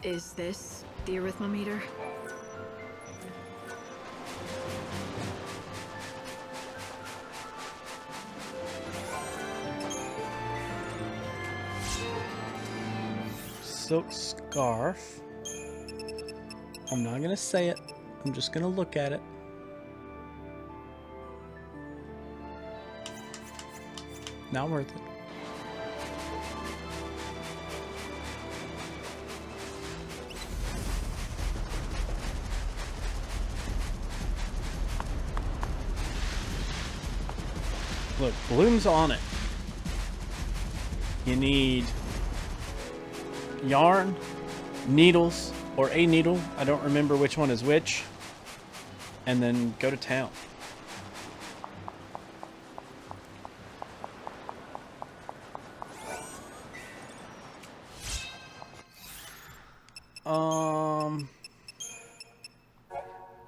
Is this the arithmometer? Silk scarf. I'm not gonna say it. I'm just gonna look at it. Not worth it. Look, Bloom's on it. You need yarn, needles, or a needle. I don't remember which one is which. And then go to town.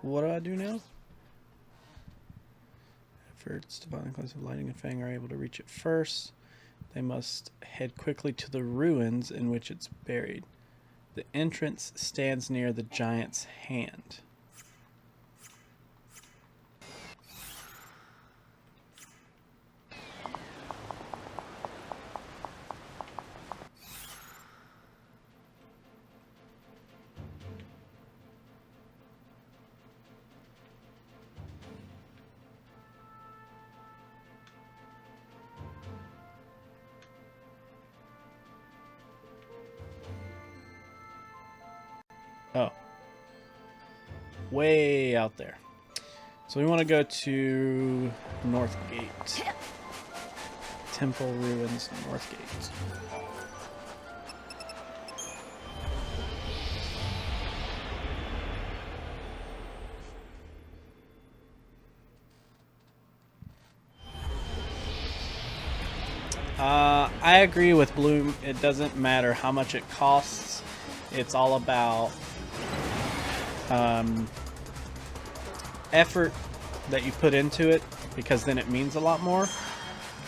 What do I do now? Efforts to find the class of Lightning and Fang are able to reach it first. They must head quickly to the ruins in which it's buried. The entrance stands near the giant's hand. Oh. Way out there. So we want to go to Northgate. Temple Ruins, Northgate. I agree with Bloom. It doesn't matter how much it costs. It's all about effort that you put into it, because then it means a lot more,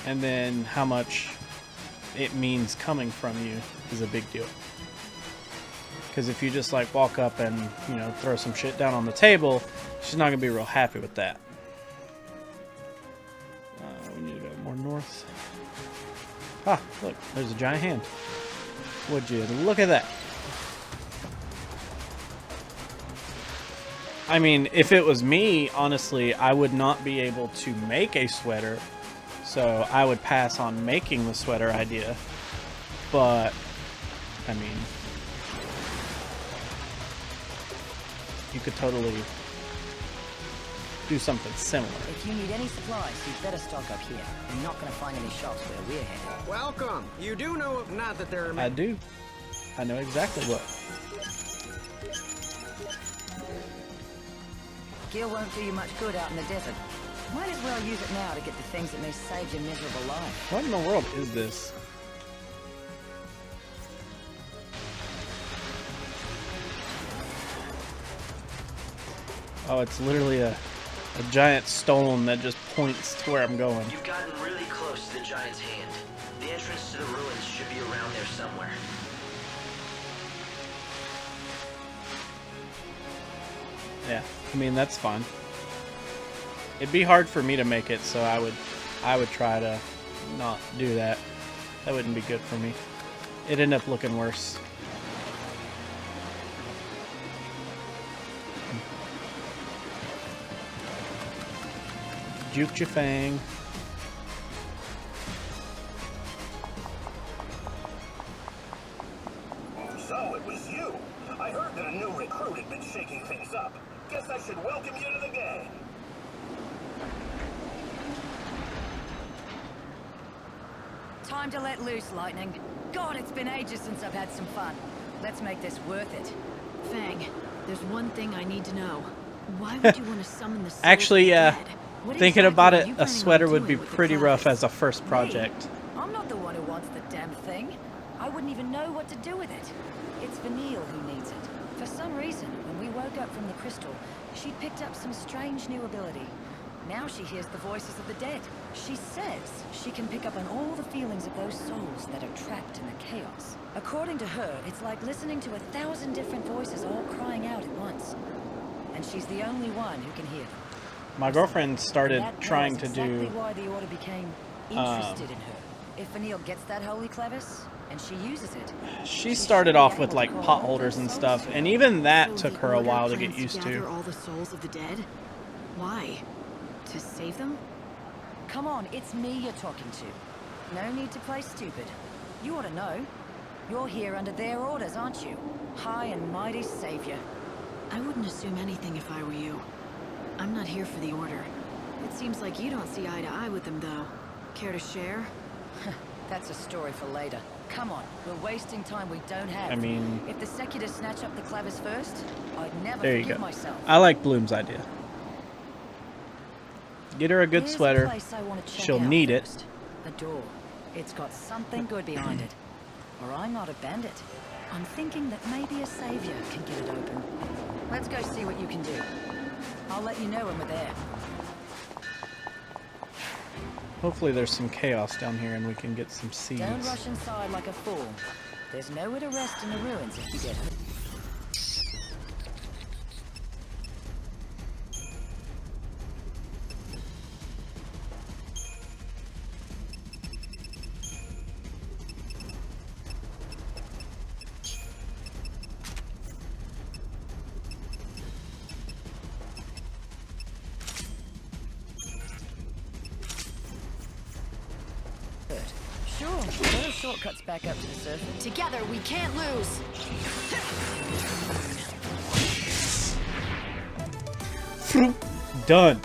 and then how much it means coming from you is a big deal. Because if you just like walk up and, you know, throw some shit down on the table, she's not gonna be real happy with that. We need to go more north. Ah, look, there's a giant hand. Would you look at that? I mean, if it was me, honestly, I would not be able to make a sweater, so I would pass on making the sweater idea. But, I mean, you could totally do something similar. If you need any supplies, you'd better stock up here. You're not going to find any shops where we're headed. Welcome. You do know, not that there are... I do. I know exactly what. Gear won't do you much good out in the desert. Might as well use it now to get the things that may save your miserable life. What in the world is this? Oh, it's literally a giant stone that just points to where I'm going. You've gotten really close to the giant's hand. The entrance to the ruins should be around there somewhere. Yeah, I mean, that's fine. It'd be hard for me to make it, so I would try to not do that. That wouldn't be good for me. It'd end up looking worse. Juke Jafang. So it was you. I heard that a new recruit had been shaking things up. Guess I should welcome you to the gang. Time to let loose, Lightning. God, it's been ages since I've had some fun. Let's make this worth it. Fang, there's one thing I need to know. Why would you want to summon the souls Actually, of the yeah. dead? What Thinking exactly about are it, you a planning on sweater would be doing with the pretty rough clouds? as a first project. Me? I'm not the one who wants the damn thing. I wouldn't even know what to do with it. It's Vanille who needs it. For some reason, when we woke up from the crystal, she'd picked up some strange new ability. Now she hears the voices of the dead. She says she can pick up on all the feelings of those souls that are trapped in the chaos. According to her, it's like listening to 1,000 different voices all crying out at once. And she's the only one who can hear them. My girlfriend started That trying was to exactly do. why the Order became interested in her. If Vanille gets that holy clevis, and she uses it, She started off with like pot holders and stuff, and even that So took the her a Order while to plans get used gather to. all the souls of the dead? Why? To save them? come on, it's me you're talking to. No need to play stupid. You ought to know. You're here under their orders, aren't you? High and mighty savior. I wouldn't assume anything if I were you. I'm not here for the Order. It seems like you don't see eye to eye with them, though. Care to share? That's a story for later. Come on, we're wasting time we don't have. I mean, if the Secular snatch up the clevis first, I'd never there you forgive go. myself. I like Bloom's idea. Get her a good Here's a sweater. place I want to check She'll out need it. first. A door. It's got something good behind it. Or I'm not a bandit. I'm thinking that maybe a savior can get it open. Let's go see what you can do. I'll let you know when we're there. Hopefully there's some chaos down here and we can get some seeds. Don't rush inside like a fool. There's nowhere to rest in the ruins if you get hurt. Sure, there are shortcuts back up to the surface. Together, we can't lose! Done.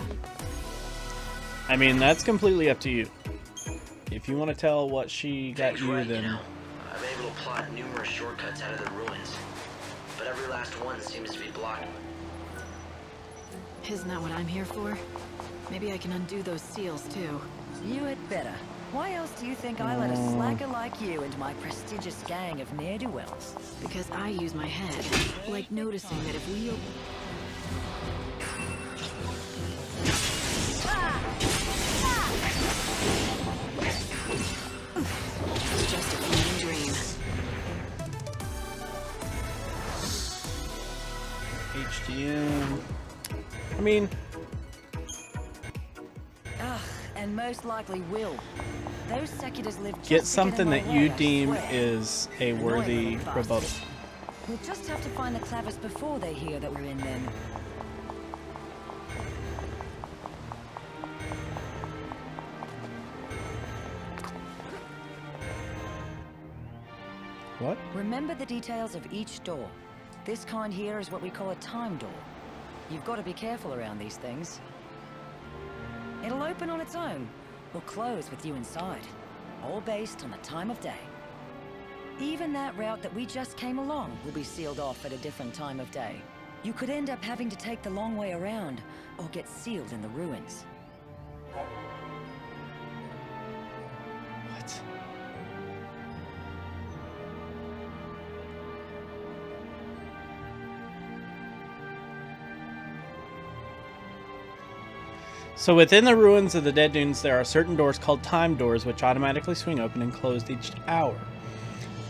I mean, that's completely up to you. If you want to tell what she got Thanks, you, right, then... I'm able to plot numerous shortcuts out of the ruins, but every last one seems to be blocked. Isn't that what I'm here for? Maybe I can undo those seals, too. You had better. Why else do you think I let a slacker like you into my prestigious gang of ne'er-do-wells? Because I use my head. Like noticing that if we... It's just a fleeting dream. HDM... I mean... Ugh, and most likely will. Those Seculars live just Get to something get in that my you way, I deem swear. is a worthy Annoying little rebuttal. bastards. We'll just have to find the clavers before they hear that we're in them. What? Remember the details of each door. This kind here is what we call a time door. You've got to be careful around these things. It'll open on its own, or close with you inside. All based on the time of day. Even that route that we just came along will be sealed off at a different time of day. You could end up having to take the long way around, or get sealed in the ruins. What? So within the ruins of the Dead Dunes, there are certain doors called time doors, which automatically swing open and close each hour.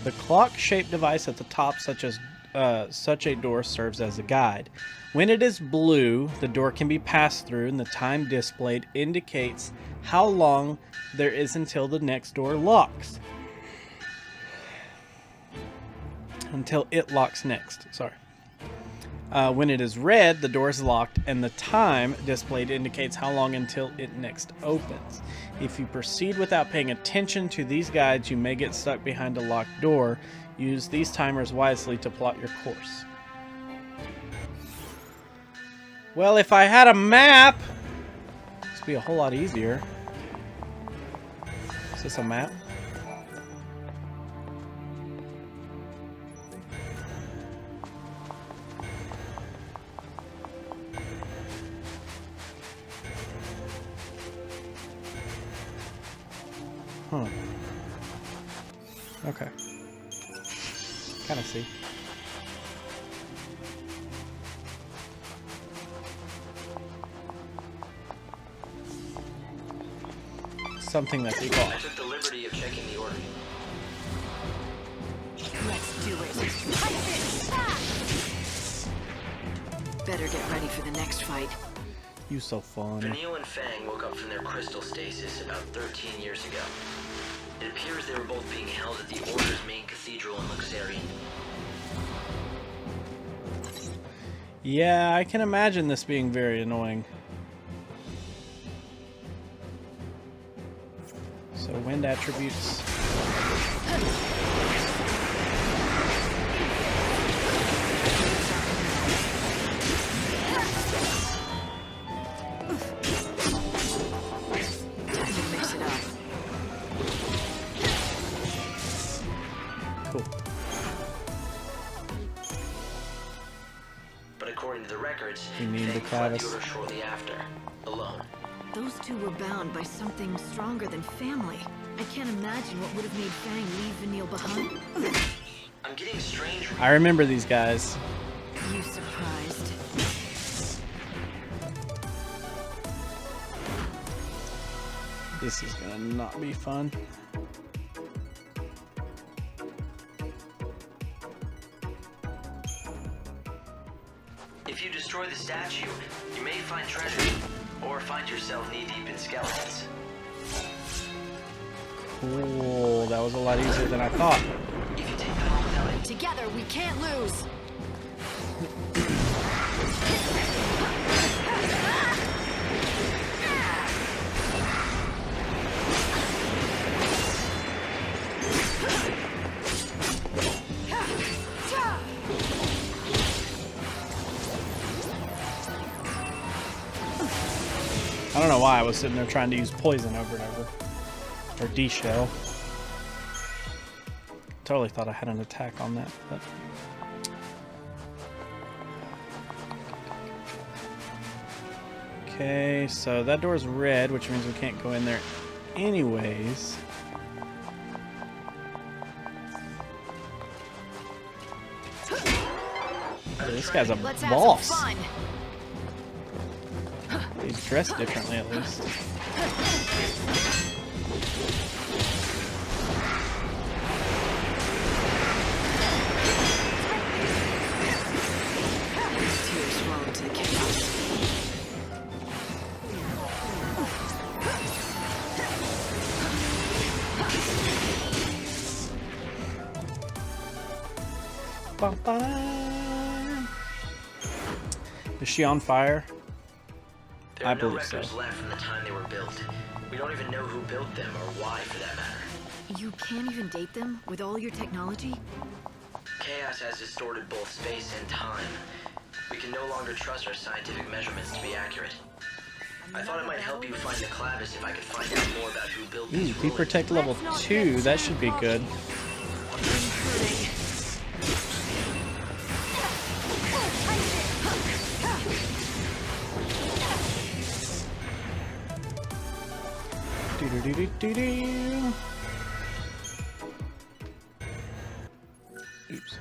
The clock-shaped device at the top, such a door, serves as a guide. When it is blue, the door can be passed through, and the time displayed indicates how long there is until the next door locks. Until it locks next. Sorry. When it is red, the door is locked, and the time displayed indicates how long until it next opens. If you proceed without paying attention to these guides, you may get stuck behind a locked door. Use these timers wisely to plot your course. Well, if I had a map, this would be a whole lot easier. Is this a map? Huh. Okay. Kind of see. something that's equal. I took the liberty of checking the order. Let's do it. Better get ready for the next fight. You so fun. Vanille and Fang woke up from their crystal stasis about 13 years ago. It appears they were both being held at the Order's main cathedral in Luxarian. Yeah, I can imagine this being very annoying. So wind attributes. Time to mix it up. Cool. But according to the records, You need Fang the fled the Clavis. Order shortly after, alone. Those two were bound by something stronger than family. I can't imagine what would have made Fang leave Vanille behind. I'm getting strange. I remember these guys. You surprised? This is gonna not be fun. If you destroy the statue, you may find treasure, or find yourself knee-deep in skeletons. Cool. That was a lot easier than I thought. If you take them all without it, Together, we can't lose. I don't know why I was sitting there trying to use poison over and over. Or D-shell. Totally thought I had an attack on that, but... Okay, so that door's red, which means we can't go in there anyways. Oh, this guy's a Let's have boss. some fun. He's dressed differently, at least. Tears fall into the chaos. Bum, ba-da. Is she on fire? there I are no believe so. records left from the time they were built. We don't even know who built them or why, for that matter. You can't even date them with all your technology? Chaos has distorted both space and time. We can no longer trust our scientific measurements to be accurate. I thought it might help you find the Clavis if I could find out more about who built Ooh, these Deep ruins. Protect level 2. That should be good. Do-do-do-do-do-do. Oops.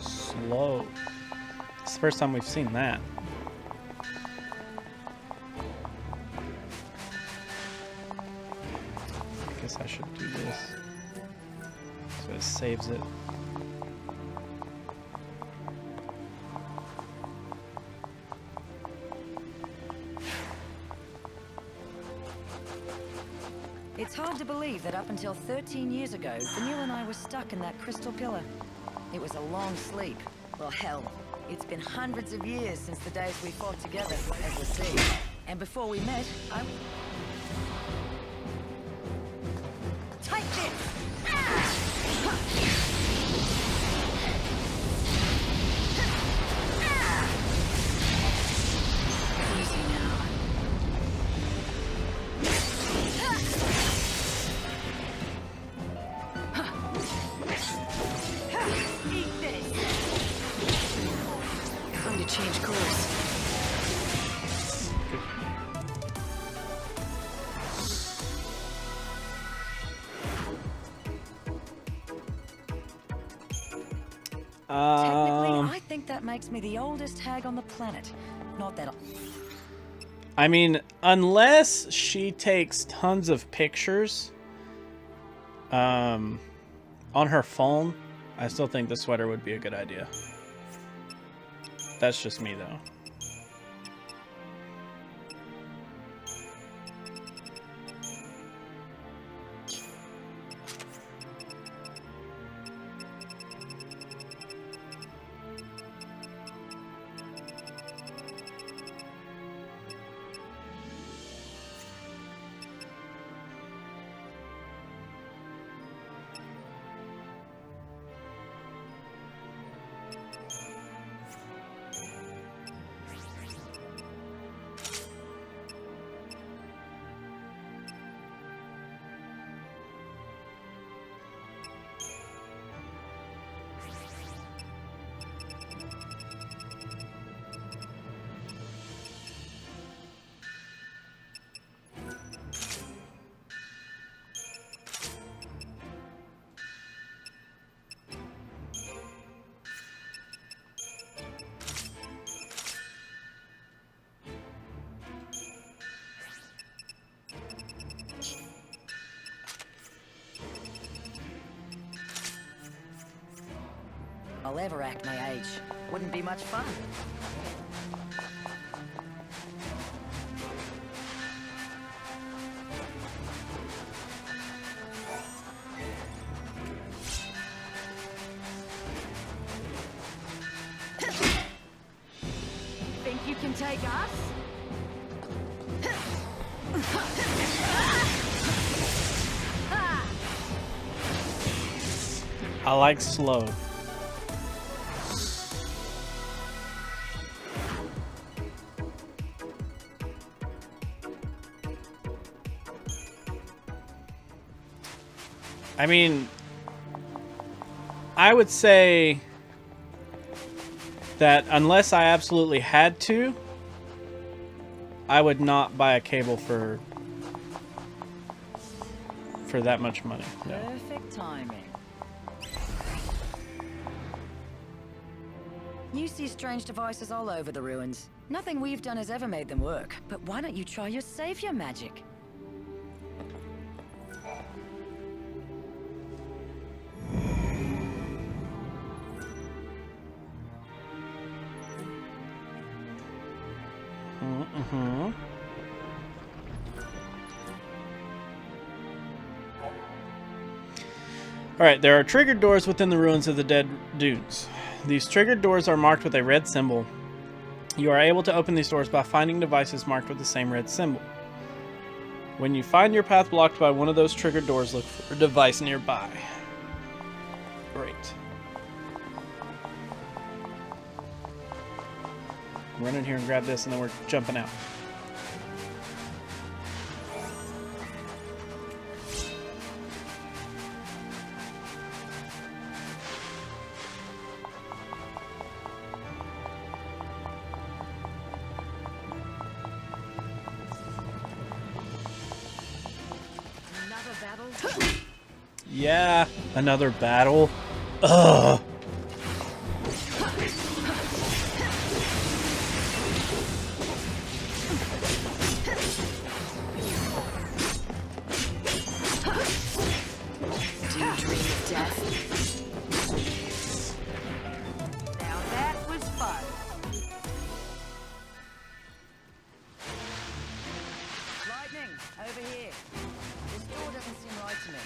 Slow. It's the first time we've seen that. I guess I should do this. So it saves it. It's hard to believe that up until 13 years ago, Vanille and I were stuck in that crystal pillar. It was a long sleep. Well, hell, it's been hundreds of years since the days we fought together, as we'll see. And before we met, I... Take this! Easy now. Eat this! Time to change course. Technically, I think that makes me the oldest hag on the planet. Not that. I mean, unless she takes tons of pictures on her phone, I still think the sweater would be a good idea. That's just me, though. I'll ever act my age. Wouldn't be much fun. Think you can take us? I like slow. I mean, I would say that unless I absolutely had to, I would not buy a cable for that much money. No. Perfect timing. You see strange devices all over the ruins. Nothing we've done has ever made them work. But why don't you try your savior magic? Alright, there are triggered doors within the ruins of the Dead Dunes. These triggered doors are marked with a red symbol. You are able to open these doors by finding devices marked with the same red symbol. When you find your path blocked by one of those triggered doors, look for a device nearby. Great. Run in here and grab this, and then we're jumping out. Yeah, another battle. Ugh. Do you dream of death? Now that was fun. Lightning, over here. This door doesn't seem right to me.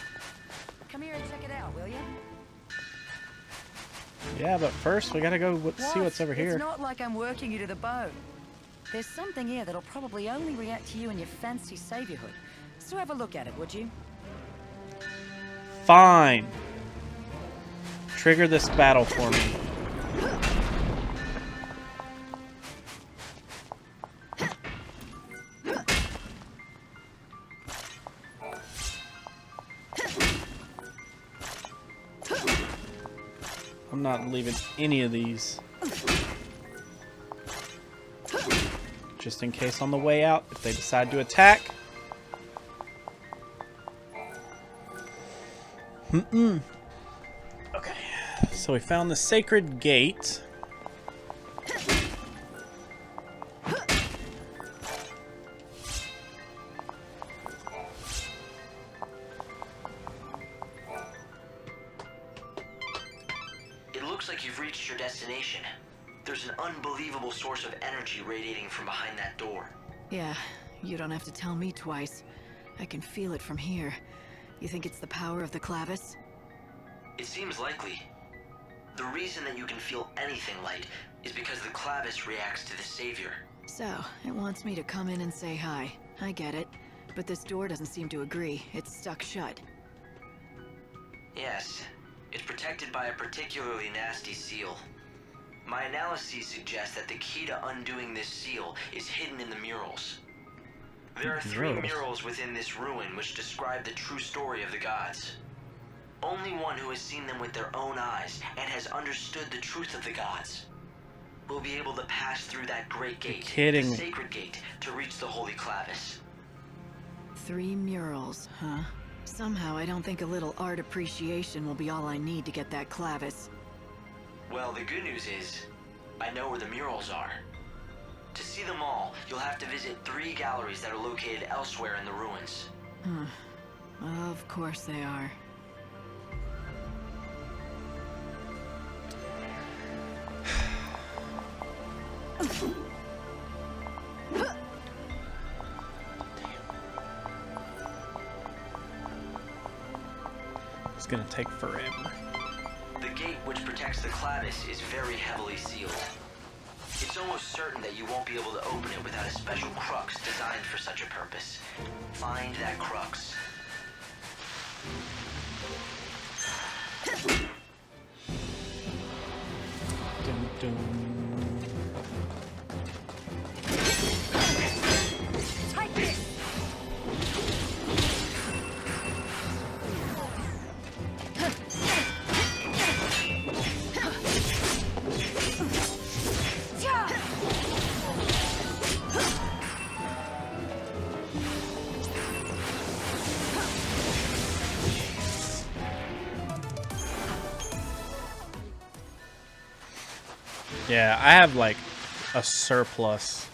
Come here and check it out, will you? Yeah, but first we gotta go see what's over here. It's not like I'm working you to the bone. There's something here that'll probably only react to you and your fancy saviorhood. So have a look at it, would you? Fine. Trigger this battle for me. I'm not leaving any of these. Just in case on the way out, if they decide to attack. Okay. So we found the sacred gate. It looks like you've reached your destination. There's an unbelievable source of energy radiating from behind that door. Yeah, you don't have to tell me twice. I can feel it from here. You think it's the power of the clavis? It seems likely. The reason that you can feel anything light is because the clavis reacts to the savior. So, it wants me to come in and say hi. I get it. But this door doesn't seem to agree. It's stuck shut. Yes, it's protected by a particularly nasty seal. My analyses suggest that the key to undoing this seal is hidden in the murals. There are 3 murals within this ruin which describe the true story of the gods. Only one who has seen them with their own eyes and has understood the truth of the gods will be able to pass through that great gate, the sacred gate, to reach the holy clavis. 3 murals, huh? Somehow I don't think a little art appreciation will be all I need to get that clavis. Well, the good news is, I know where the murals are. To see them all, you'll have to visit 3 galleries that are located elsewhere in the ruins. Of course they are. It's gonna take forever. The gate which protects the clavis is very heavily sealed. It's almost certain that you won't be able to open it without a special crux designed for such a purpose. Find that crux. Dun, dun. Take this! Yeah, I have like a surplus.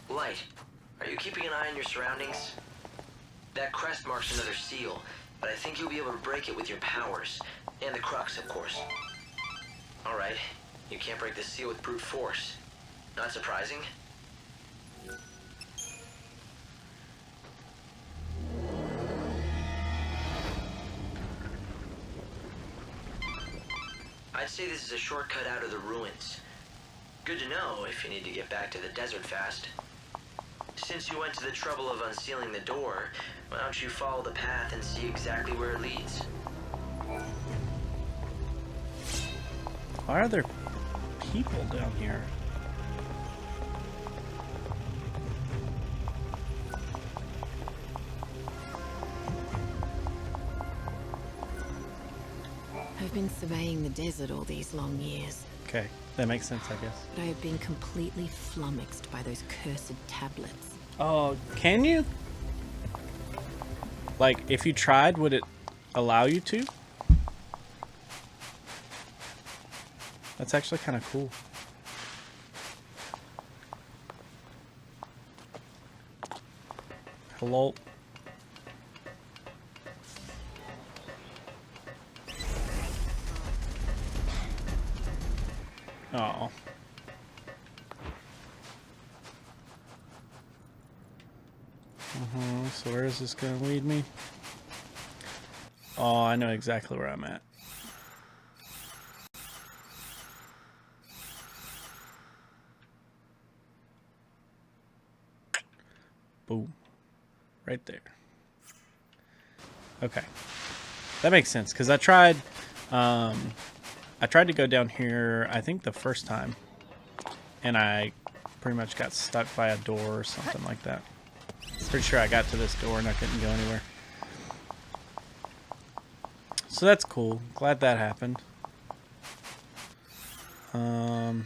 Light, are you keeping an eye on your surroundings? That crest marks another seal, but I think you'll be able to break it with your powers. And the crux, of course. Alright, you can't break this seal with brute force. Not surprising. I'd say this is a shortcut out of the ruins. Good to know if you need to get back to the desert fast. Since you went to the trouble of unsealing the door, why don't you follow the path and see exactly where it leads? Why are there people down here? I've been surveying the desert all these long years, Okay, that makes sense, I guess. but I have been completely flummoxed by those cursed tablets. Oh, can you? Like, if you tried, would it allow you to? That's actually kind of cool. Hello? Oh. So where is this going to lead me? Oh, I know exactly where I'm at. Boom. Right there. Okay. That makes sense, because I tried to go down here, I think the first time, and I pretty much got stuck by a door or something like that. Pretty sure I got to this door and I couldn't go anywhere. So that's cool. Glad that happened. Need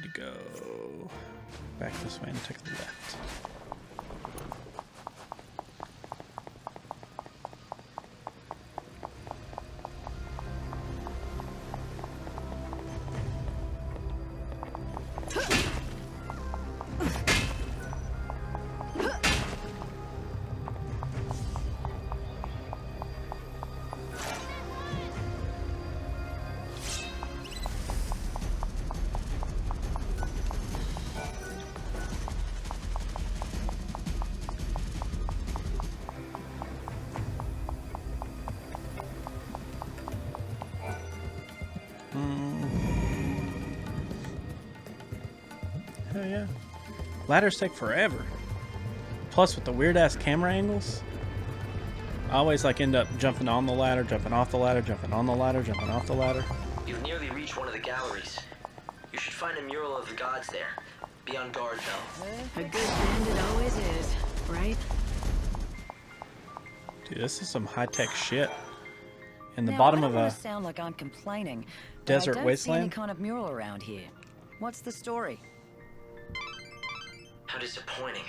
to go back this way and take a left. yeah. Ladders take forever. Plus, with the weird-ass camera angles, I always like end up jumping on the ladder, jumping off the ladder, jumping on the ladder, jumping off the ladder. You've nearly reached one of the galleries. You should find a mural of the gods there. Be on guard, though. A good bandit always is, right? Dude, this is some high-tech shit. In the Now, bottom I of don't a want to sound like I'm complaining, but desert I don't see wasteland. any kind of mural around here. What's the story? How disappointing.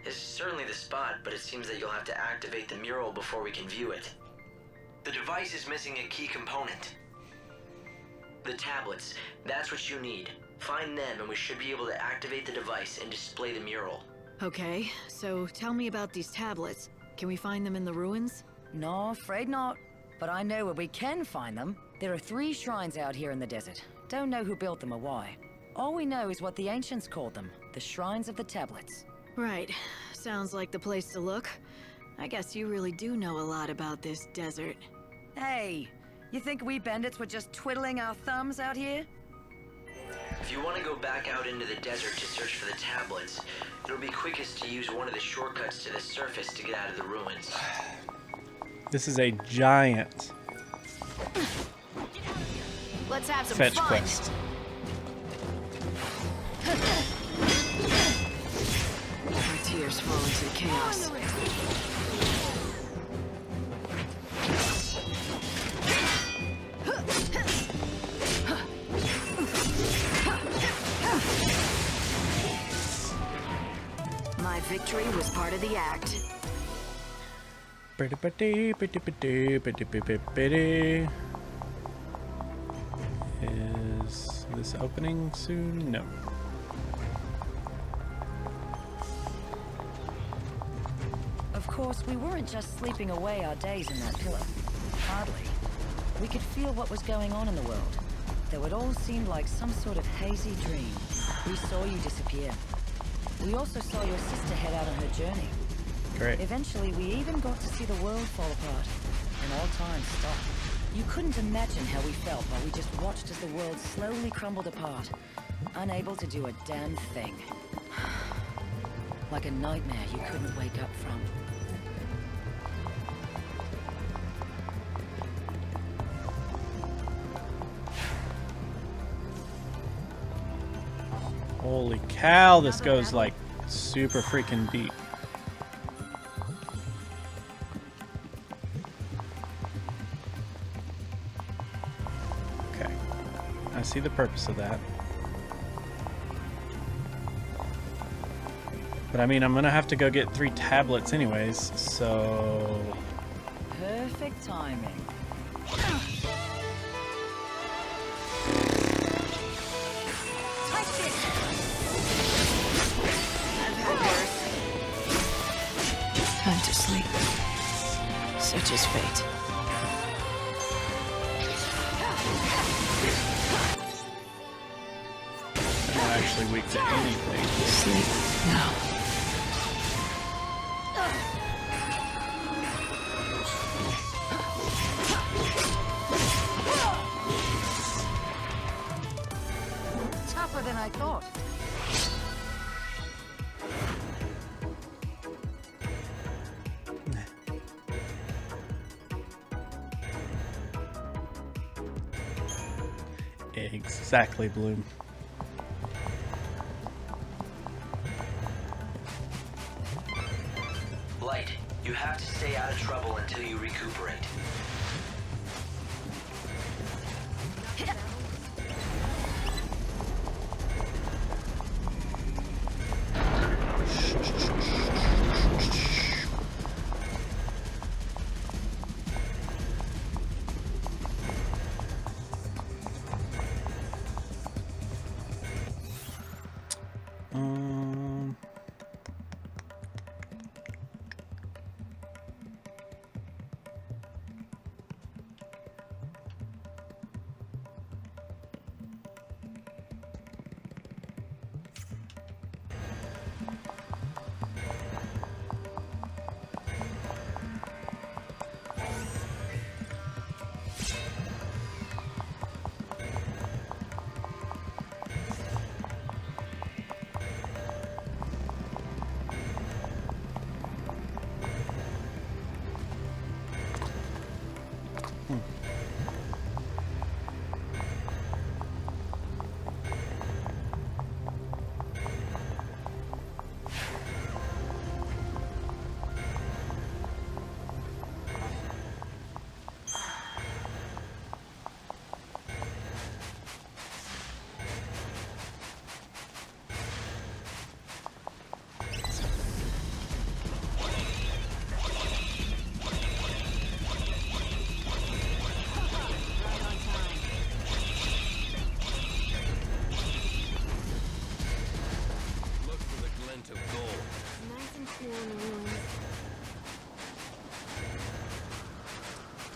This is certainly the spot, but it seems that you'll have to activate the mural before we can view it. The device is missing a key component. The tablets. That's what you need. Find them and we should be able to activate the device and display the mural. Okay, so tell me about these tablets. Can we find them in the ruins? No, afraid not. But I know where we can find them. There are 3 shrines out here in the desert. Don't know who built them or why. All we know is what the ancients called them, the Shrines of the Tablets. Right. Sounds like the place to look. I guess you really do know a lot about this desert. Hey, you think we bandits were just twiddling our thumbs out here? If you want to go back out into the desert to search for the tablets, it'll be quickest to use one of the shortcuts to the surface to get out of the ruins. This is a giant Let's have some fetch fun. quest. My tears fall into the chaos. My victory was part of the act. Is this opening soon? No. Of course, we weren't just sleeping away our days in that pillar. Hardly. We could feel what was going on in the world, though it all seemed like some sort of hazy dream. We saw you disappear. We also saw your sister head out on her journey. Great. Eventually, we even got to see the world fall apart, and all time stop. You couldn't imagine how we felt while we just watched as the world slowly crumbled apart, unable to do a damn thing. Like a nightmare you couldn't wake up from. Holy cow, this goes like super freaking deep. Okay. I see the purpose of that. But I mean, I'm gonna have to go get 3 tablets anyways, so... Perfect timing. Time to sleep. Such is fate. I'm not actually weak to anything. Sleep now. Tougher than I thought. Exactly, Bloom. Light, you have to stay out of trouble until you recuperate.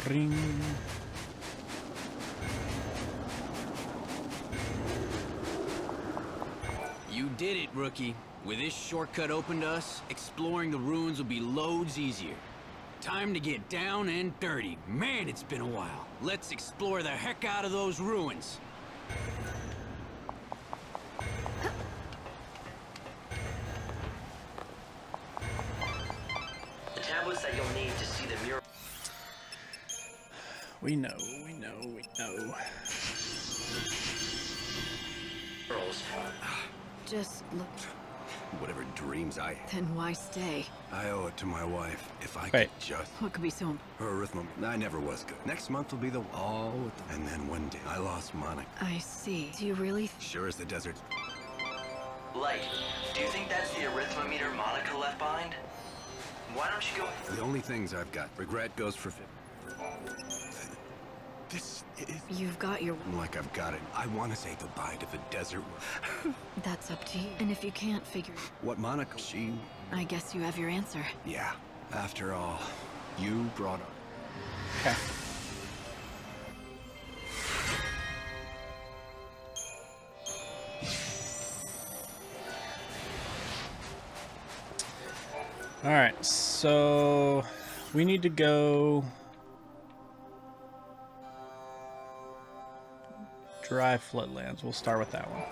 Ring. You did it, rookie. With this shortcut open to us, exploring the ruins will be loads easier. Time to get down and dirty. Man, it's been a while. Let's explore the heck out of those ruins. The tablets that you'll need to see the mural. We know, we know, we know. Murals. Just look. Whatever dreams I had, Then why stay? I owe it to my wife. If I Wait. could just... What could be so... Her arithmetic, I never was good. Next month will be the all with the... And then one day, I lost Monica. I see. Do you really... Sure as the desert. Light, do you think that's the arithmometer Monica left behind? Why don't you go... The only things I've got. Regret goes for... This is... You've got your... Like I've got it. I want to say goodbye to the desert. That's up to you. And if you can't figure... What Monica, she... I guess you have your answer. Yeah. After all, you brought up... Okay. Alright, so we need to go dry floodlands. We'll start with that one.